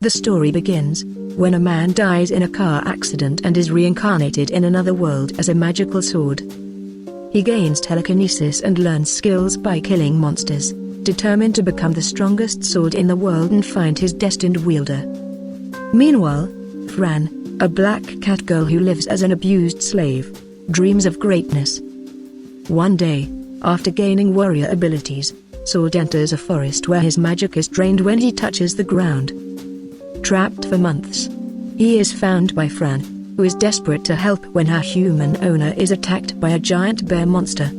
The story begins when a man dies in a car accident and is reincarnated in another world as a magical sword. He gains telekinesis and learns skills by killing monsters, determined to become the strongest sword in the world and find his destined wielder. Meanwhile, Fran, a black cat girl who lives as an abused slave, dreams of greatness. One day, after gaining warrior abilities, Sword enters a forest where his magic is drained when he touches the ground. Trapped for months, he is found by Fran, who is desperate to help when her human owner is attacked by a giant bear monster.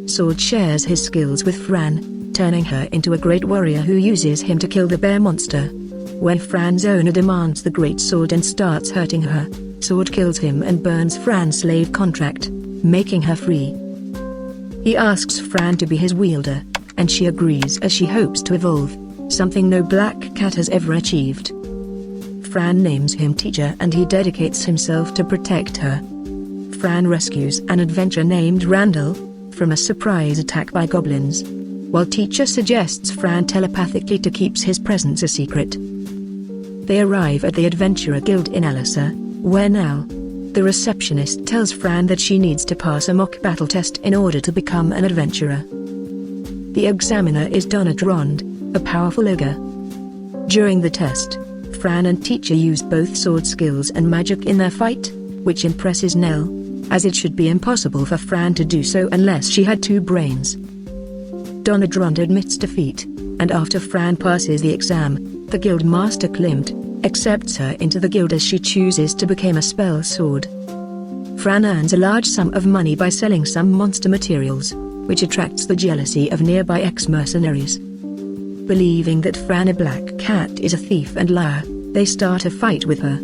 Sword shares his skills with Fran, turning her into a great warrior who uses him to kill the bear monster. When Fran's owner demands the great sword and starts hurting her, Sword kills him and burns Fran's slave contract, making her free. He asks Fran to be his wielder, and she agrees as she hopes to evolve, something no black cat has ever achieved. Fran names him Teacher and he dedicates himself to protect her. Fran rescues an adventurer named Randall from a surprise attack by goblins, while Teacher suggests Fran telepathically to keep his presence a secret. They arrive at the Adventurer Guild in Alisa, where now, the receptionist tells Fran that she needs to pass a mock battle test in order to become an adventurer. The examiner is Donadrond, a powerful ogre. During the test, Fran and Teacher use both sword skills and magic in their fight, which impresses Nell, as it should be impossible for Fran to do so unless she had two brains. Donadrond admits defeat, and after Fran passes the exam, the guild master Klimt accepts her into the guild as she chooses to become a spell sword. Fran earns a large sum of money by selling some monster materials, which attracts the jealousy of nearby ex-mercenaries. Believing that Fran a black cat is a thief and liar, they start a fight with her.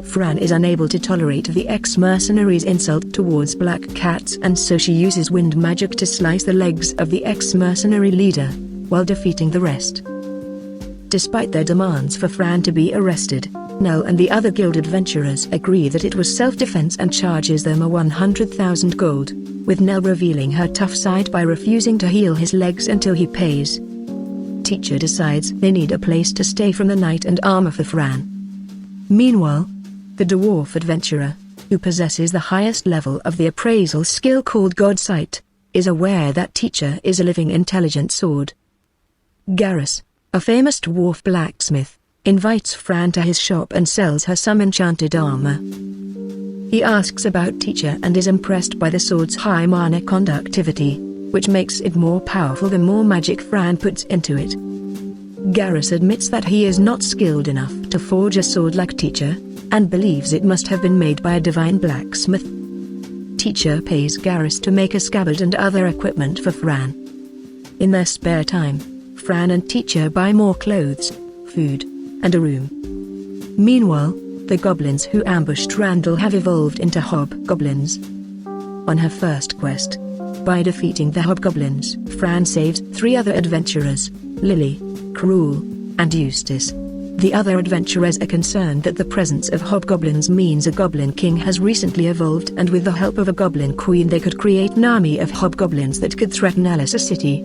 Fran is unable to tolerate the ex-mercenaries' insult towards black cats and so she uses wind magic to slice the legs of the ex-mercenary leader, while defeating the rest. Despite their demands for Fran to be arrested, Nell and the other guild adventurers agree that it was self-defense and charges them a 100,000 gold, with Nell revealing her tough side by refusing to heal his legs until he pays. Teacher decides they need a place to stay from the night and armor for Fran. Meanwhile, the dwarf adventurer, who possesses the highest level of the appraisal skill called God Sight, is aware that Teacher is a living intelligent sword. Garrus, a famous dwarf blacksmith, invites Fran to his shop and sells her some enchanted armor. He asks about Teacher and is impressed by the sword's high mana conductivity, which makes it more powerful the more magic Fran puts into it. Garrus admits that he is not skilled enough to forge a sword like Teacher, and believes it must have been made by a divine blacksmith. Teacher pays Garrus to make a scabbard and other equipment for Fran. In their spare time, Fran and Teacher buy more clothes, food, and a room. Meanwhile, the goblins who ambushed Randall have evolved into hobgoblins. On her first quest, by defeating the hobgoblins, Fran saves 3 other adventurers, Lily, Cruel, and Eustace. The other adventurers are concerned that the presence of hobgoblins means a goblin king has recently evolved and with the help of a goblin queen they could create an army of hobgoblins that could threaten Alisa City.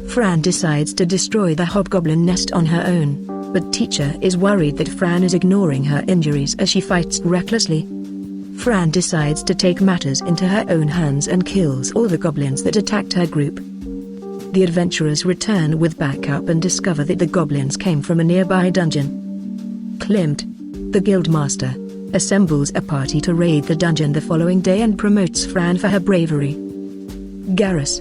Fran decides to destroy the hobgoblin nest on her own, but Teacher is worried that Fran is ignoring her injuries as she fights recklessly. Fran decides to take matters into her own hands and kills all the goblins that attacked her group. The adventurers return with backup and discover that the goblins came from a nearby dungeon. Klimt, the guild master, assembles a party to raid the dungeon the following day and promotes Fran for her bravery. Garrus,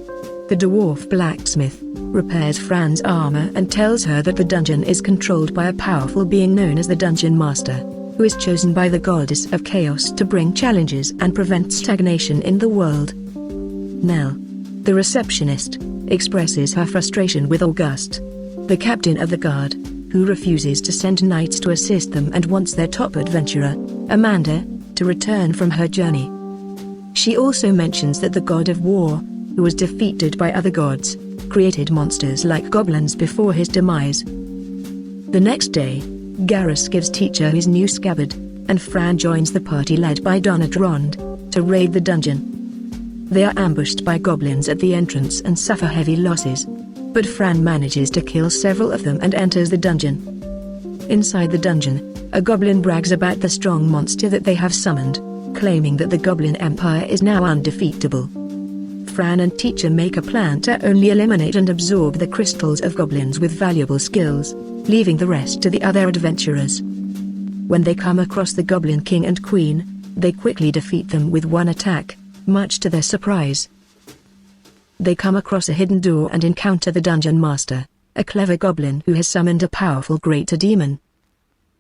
the dwarf blacksmith, repairs Fran's armor and tells her that the dungeon is controlled by a powerful being known as the Dungeon Master, who is chosen by the Goddess of Chaos to bring challenges and prevent stagnation in the world. Nell, the receptionist, expresses her frustration with August, the captain of the guard, who refuses to send knights to assist them and wants their top adventurer, Amanda, to return from her journey. She also mentions that the god of war, who was defeated by other gods, created monsters like goblins before his demise. The next day, Garrus gives Teacher his new scabbard, and Fran joins the party led by Donadrond, to raid the dungeon. They are ambushed by goblins at the entrance and suffer heavy losses, but Fran manages to kill several of them and enters the dungeon. Inside the dungeon, a goblin brags about the strong monster that they have summoned, claiming that the Goblin Empire is now undefeatable. Fran and Teacher make a plan to only eliminate and absorb the crystals of goblins with valuable skills, leaving the rest to the other adventurers. When they come across the Goblin King and Queen, they quickly defeat them with one attack, much to their surprise. They come across a hidden door and encounter the Dungeon Master, a clever goblin who has summoned a powerful greater demon.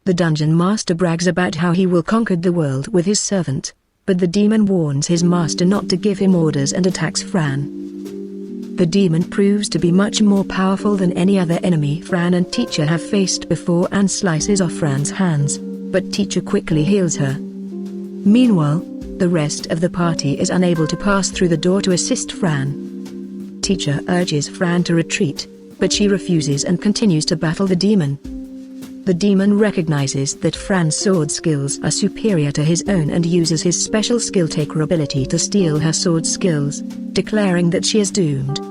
The Dungeon Master brags about how he will conquer the world with his servant, but the demon warns his master not to give him orders and attacks Fran. The demon proves to be much more powerful than any other enemy Fran and Teacher have faced before and slices off Fran's hands, but Teacher quickly heals her. Meanwhile, the rest of the party is unable to pass through the door to assist Fran. Teacher urges Fran to retreat, but she refuses and continues to battle the demon. The demon recognizes that Fran's sword skills are superior to his own and uses his special skill taker ability to steal her sword skills, declaring that she is doomed.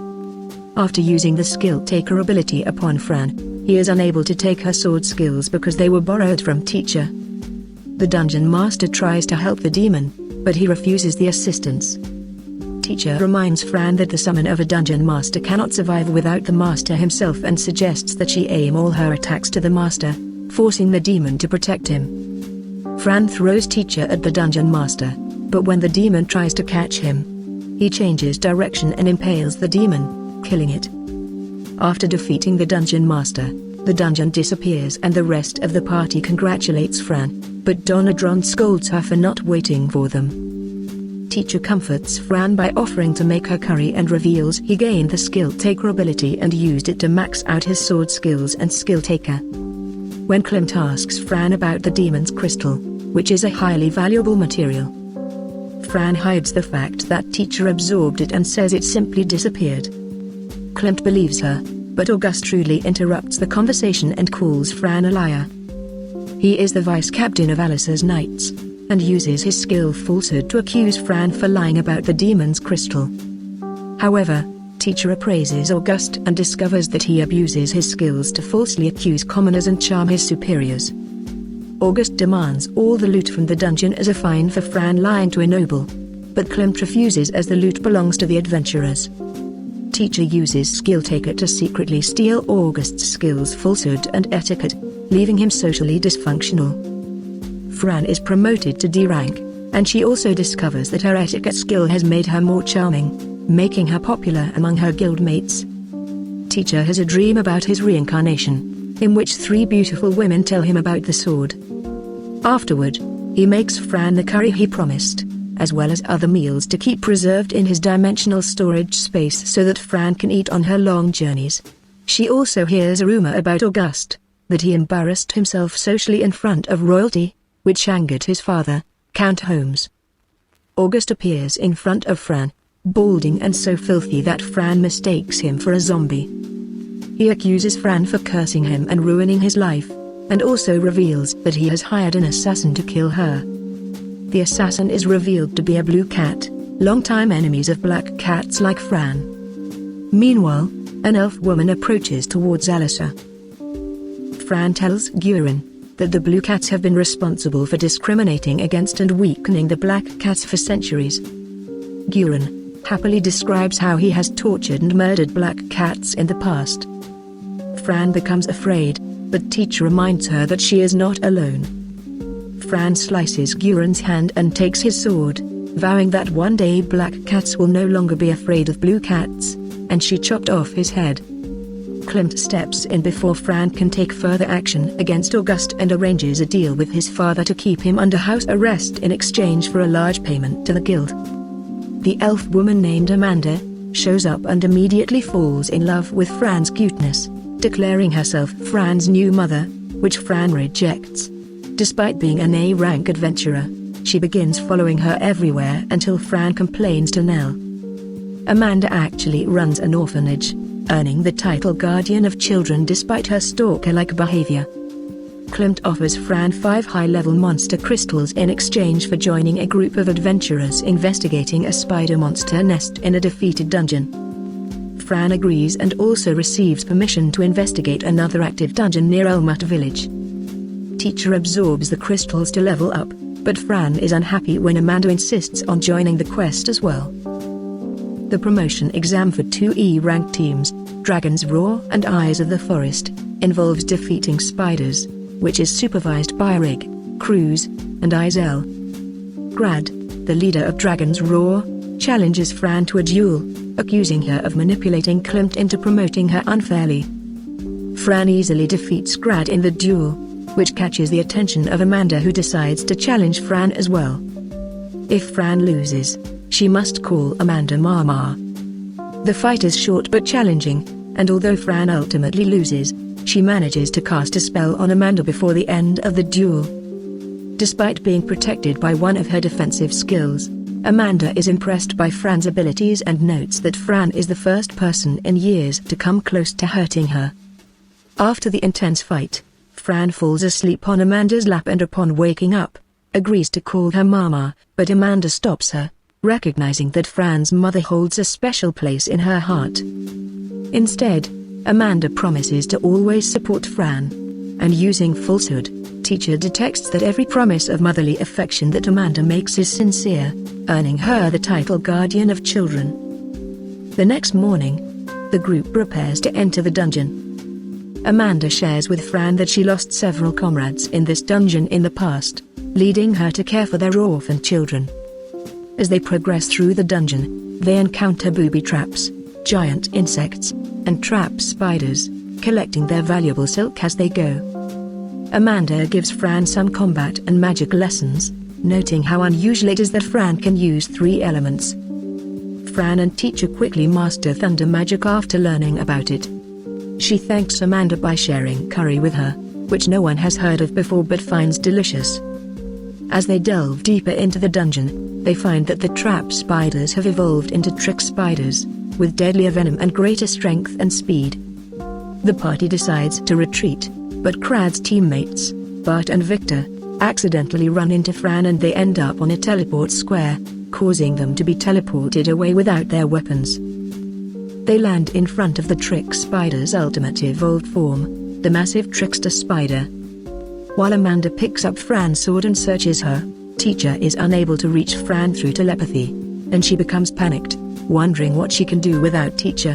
After using the skill taker ability upon Fran, he is unable to take her sword skills because they were borrowed from Teacher. The Dungeon Master tries to help the demon, but he refuses the assistance. Teacher reminds Fran that the summon of a Dungeon Master cannot survive without the Master himself and suggests that she aim all her attacks to the Master, forcing the demon to protect him. Fran throws Teacher at the Dungeon Master, but when the demon tries to catch him, he changes direction and impales the demon, killing it. After defeating the Dungeon Master, the dungeon disappears and the rest of the party congratulates Fran, but Donadron scolds her for not waiting for them. Teacher comforts Fran by offering to make her curry and reveals he gained the skill taker ability and used it to max out his sword skills and skill taker. When Klimt asks Fran about the demon's crystal, which is a highly valuable material, Fran hides the fact that Teacher absorbed it and says it simply disappeared. Klimt believes her, but August rudely interrupts the conversation and calls Fran a liar. He is the vice captain of Alice's Knights, and uses his skill falsehood to accuse Fran for lying about the demon's crystal. However, Teacher appraises August and discovers that he abuses his skills to falsely accuse commoners and charm his superiors. August demands all the loot from the dungeon as a fine for Fran lying to a noble, but Klimt refuses as the loot belongs to the adventurers. Teacher uses Skill Taker to secretly steal August's skills, falsehood and etiquette, leaving him socially dysfunctional. Fran is promoted to D rank, and she also discovers that her etiquette skill has made her more charming, making her popular among her guildmates. Teacher has a dream about his reincarnation, in which 3 beautiful women tell him about the sword. Afterward, he makes Fran the curry he promised, as well as other meals to keep preserved in his dimensional storage space so that Fran can eat on her long journeys. She also hears a rumor about August, that he embarrassed himself socially in front of royalty, which angered his father, Count Holmes. August appears in front of Fran, balding and so filthy that Fran mistakes him for a zombie. He accuses Fran for cursing him and ruining his life, and also reveals that he has hired an assassin to kill her. The assassin is revealed to be a blue cat, longtime enemies of black cats like Fran. Meanwhile, an elf woman approaches towards Alicia. Fran tells Gurin that the blue cats have been responsible for discriminating against and weakening the black cats for centuries. Gurin happily describes how he has tortured and murdered black cats in the past. Fran becomes afraid, but Teacher reminds her that she is not alone. Fran slices Gurin's hand and takes his sword, vowing that one day black cats will no longer be afraid of blue cats, and she chopped off his head. Klimt steps in before Fran can take further action against August and arranges a deal with his father to keep him under house arrest in exchange for a large payment to the guild. The elf woman named Amanda shows up and immediately falls in love with Fran's cuteness, declaring herself Fran's new mother, which Fran rejects. Despite being an A-rank adventurer, she begins following her everywhere until Fran complains to Nell. Amanda actually runs an orphanage, earning the title Guardian of Children despite her stalker-like behavior. Klimt offers Fran 5 high-level monster crystals in exchange for joining a group of adventurers investigating a spider monster nest in a defeated dungeon. Fran agrees and also receives permission to investigate another active dungeon near Elmut village. teacher absorbs the crystals to level up, but Fran is unhappy when Amanda insists on joining the quest as well. The promotion exam for 2E ranked teams, Dragon's Roar and Eyes of the Forest, involves defeating spiders, which is supervised by Rig, Cruz, and Izel. Grad, the leader of Dragon's Roar, challenges Fran to a duel, accusing her of manipulating Klimt into promoting her unfairly. Fran easily defeats Grad in the duel, which catches the attention of Amanda, who decides to challenge Fran as well. If Fran loses, she must call Amanda Mama. The fight is short but challenging, and although Fran ultimately loses, she manages to cast a spell on Amanda before the end of the duel. Despite being protected by one of her defensive skills, Amanda is impressed by Fran's abilities and notes that Fran is the first person in years to come close to hurting her. After the intense fight, Fran falls asleep on Amanda's lap and upon waking up, agrees to call her Mama, but Amanda stops her, recognizing that Fran's mother holds a special place in her heart. Instead, Amanda promises to always support Fran. And using falsehood, teacher detects that every promise of motherly affection that Amanda makes is sincere, earning her the title Guardian of Children. The next morning, the group prepares to enter the dungeon. Amanda shares with Fran that she lost several comrades in this dungeon in the past, leading her to care for their orphan children. As they progress through the dungeon, they encounter booby traps, giant insects, and trap spiders, collecting their valuable silk as they go. Amanda gives Fran some combat and magic lessons, noting how unusual it is that Fran can use 3 elements. Fran and teacher quickly master thunder magic after learning about it. She thanks Amanda by sharing curry with her, which no one has heard of before but finds delicious. As they delve deeper into the dungeon, they find that the trap spiders have evolved into trick spiders, with deadlier venom and greater strength and speed. The party decides to retreat, but Grad's teammates, Bart and Victor, accidentally run into Fran and they end up on a teleport square, causing them to be teleported away without their weapons. They land in front of the trick spider's ultimate evolved form, the massive trickster spider. While Amanda picks up Fran's sword and searches her, teacher is unable to reach Fran through telepathy, and she becomes panicked, wondering what she can do without teacher.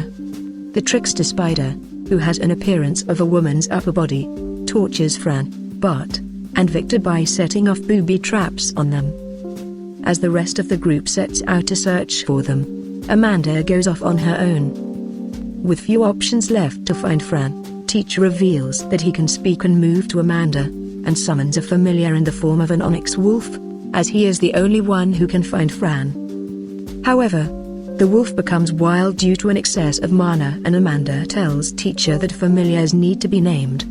The trickster spider, who has an appearance of a woman's upper body, tortures Fran, Bart, and Victor by setting off booby traps on them. As the rest of the group sets out to search for them, Amanda goes off on her own. With few options left to find Fran, teacher reveals that he can speak and move to Amanda, and summons a familiar in the form of an onyx wolf, as he is the only one who can find Fran. However, the wolf becomes wild due to an excess of mana, and Amanda tells teacher that familiars need to be named.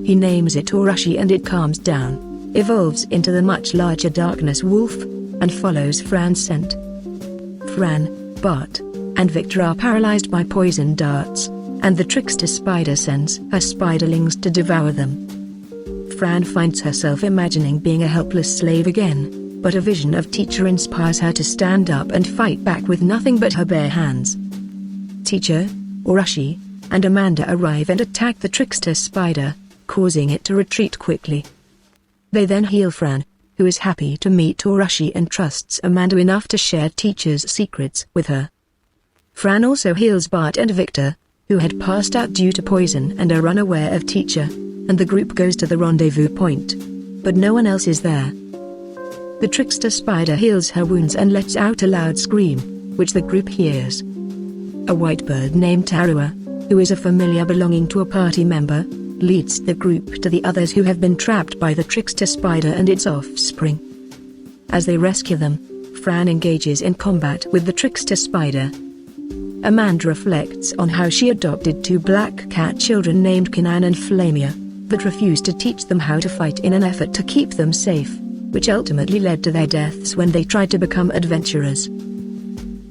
He names it Orochi and it calms down, evolves into the much larger darkness wolf, and follows Fran's scent. Fran, Bart, and Victor are paralyzed by poison darts, and the trickster spider sends her spiderlings to devour them. Fran finds herself imagining being a helpless slave again, but a vision of teacher inspires her to stand up and fight back with nothing but her bare hands. Teacher, Orochi, and Amanda arrive and attack the trickster spider, causing it to retreat quickly. They then heal Fran, who is happy to meet Orochi and trusts Amanda enough to share teacher's secrets with her. Fran also heals Bart and Victor, who had passed out due to poison and are unaware of teacher, and the group goes to the rendezvous point. But no one else is there. The trickster spider heals her wounds and lets out a loud scream, which the group hears. A white bird named Tarua, who is a familiar belonging to a party member, leads the group to the others who have been trapped by the trickster spider and its offspring. As they rescue them, Fran engages in combat with the trickster spider. Amanda reflects on how she adopted 2 black cat children named Kanan and Flamia, but refused to teach them how to fight in an effort to keep them safe, which ultimately led to their deaths when they tried to become adventurers.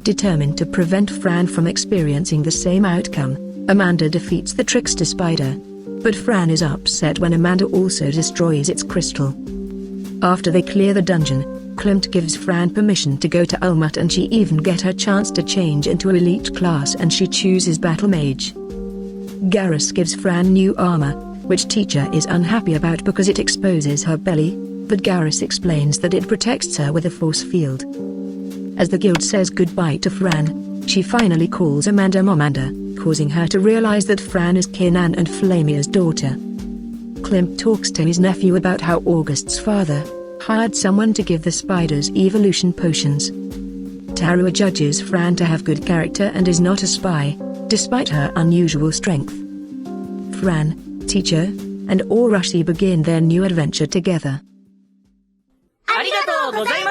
Determined to prevent Fran from experiencing the same outcome, Amanda defeats the trickster spider. But Fran is upset when Amanda also destroys its crystal. After they clear the dungeon, Klimt gives Fran permission to go to Ulmut, and she even gets her chance to change into elite class, and she chooses Battle Mage. Garrus gives Fran new armor, which teacher is unhappy about because it exposes her belly, but Garrus explains that it protects her with a force field. As the guild says goodbye to Fran, she finally calls Amanda Momanda, causing her to realize that Fran is Kinan and Flamia's daughter. Klimt talks to his nephew about how August's father hired someone to give the spiders evolution potions. Tarua judges Fran to have good character and is not a spy, despite her unusual strength. Fran, teacher, and Orochi begin their new adventure together. ありがとうございました。